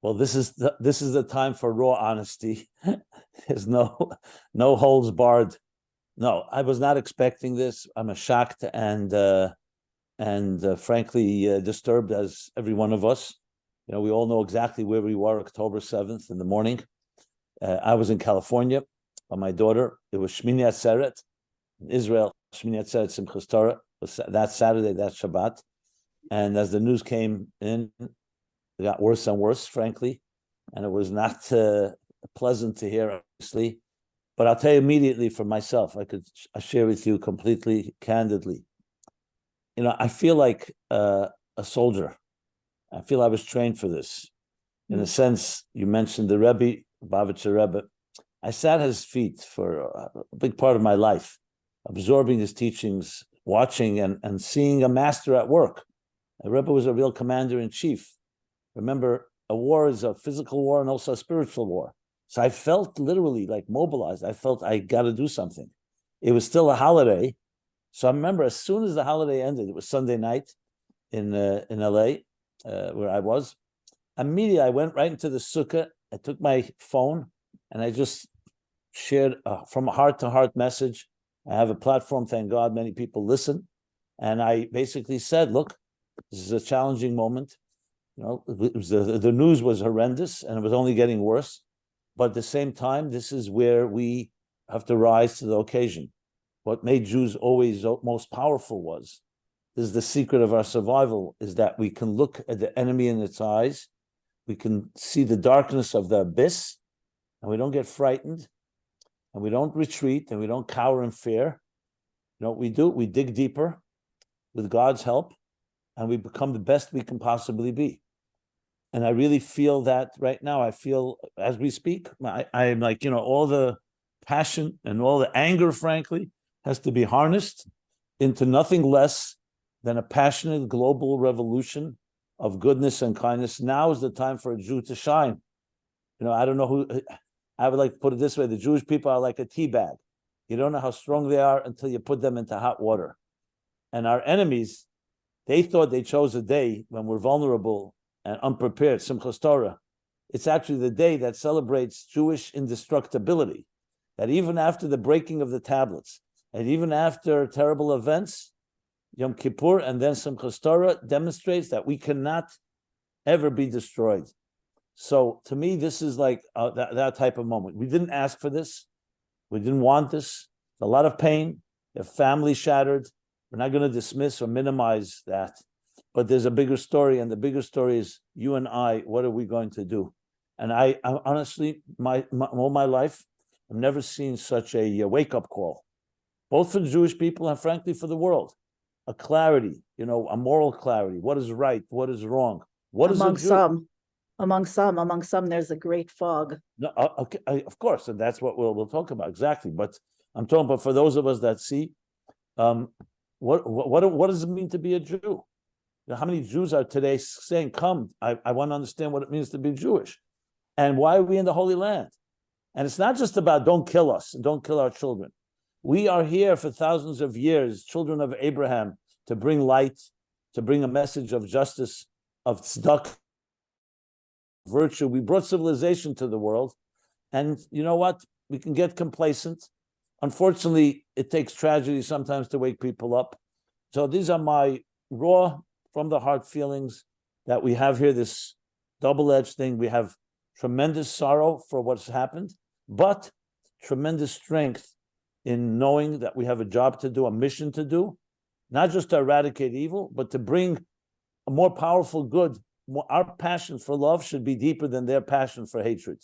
Well, this is the time for raw honesty. There's no holds barred. No, I was not expecting this. I'm shocked and frankly disturbed as every one of us. We all know exactly where we were October 7th in the morning. I was in California with my daughter. It was Shmini Atzeret in Israel. Shmini Atzeret Simchas Torah was that Saturday, that Shabbat. And as the news came in, it got worse and worse, frankly. And it was not pleasant to hear, obviously. But I'll tell you immediately for myself, I share with you completely, candidly. I feel like a soldier. I feel I was trained for this. In a sense, you mentioned the Rebbe, Bavitcher Rebbe. I sat at his feet for a big part of my life, absorbing his teachings, watching and seeing a master at work. The Rebbe was a real commander-in-chief. Remember, a war is a physical war and also a spiritual war. So I felt literally like mobilized. I felt I got to do something. It was still a holiday. So I remember as soon as the holiday ended, it was Sunday night in LA, where I was. Immediately, I went right into the sukkah. I took my phone and I just shared from a heart-to-heart message. I have a platform, thank God, many people listen. And I basically said, look, this is a challenging moment. The news was horrendous and it was only getting worse. But at the same time, this is where we have to rise to the occasion. What made Jews always most powerful is the secret of our survival, is that we can look at the enemy in its eyes, we can see the darkness of the abyss, and we don't get frightened, and we don't retreat, and we don't cower in fear. You know what we do? We dig deeper with God's help, and we become the best we can possibly be. And I really feel that right now. I feel as we speak, I'm like, all the passion and all the anger, frankly, has to be harnessed into nothing less than a passionate global revolution of goodness and kindness. Now is the time for a Jew to shine. I don't know who, I would like to put it this way. The Jewish people are like a tea bag. You don't know how strong they are until you put them into hot water. And our enemies, they thought they chose a day when we're vulnerable and unprepared, Simchas Torah. It's actually the day that celebrates Jewish indestructibility, that even after the breaking of the tablets, and even after terrible events, Yom Kippur and then Simchas Torah demonstrates that we cannot ever be destroyed. So to me, this is like that type of moment. We didn't ask for this. We didn't want this. A lot of pain. Their family shattered. We're not going to dismiss or minimize that. But there's a bigger story, and the bigger story is you and I. What are we going to do? And I honestly, all my life, I've never seen such a wake-up call, both for the Jewish people and frankly for the world. A clarity, a moral clarity. What is right? What is wrong? What is a Jew? Among some, there's a great fog. No, okay, of course, and that's what we'll talk about exactly. But I'm talking about for those of us that see, what does it mean to be a Jew? How many Jews are today saying, "Come, I want to understand what it means to be Jewish," and why are we in the Holy Land? And it's not just about don't kill us and don't kill our children. We are here for thousands of years, children of Abraham, to bring light, to bring a message of justice, of tzedakah, virtue. We brought civilization to the world. And you know what? We can get complacent. Unfortunately, it takes tragedy sometimes to wake people up. So these are my raw, from the heart feelings that we have here, this double-edged thing. We have tremendous sorrow for what's happened, but tremendous strength in knowing that we have a job to do, a mission to do, not just to eradicate evil, but to bring a more powerful good. Our passion for love should be deeper than their passion for hatred.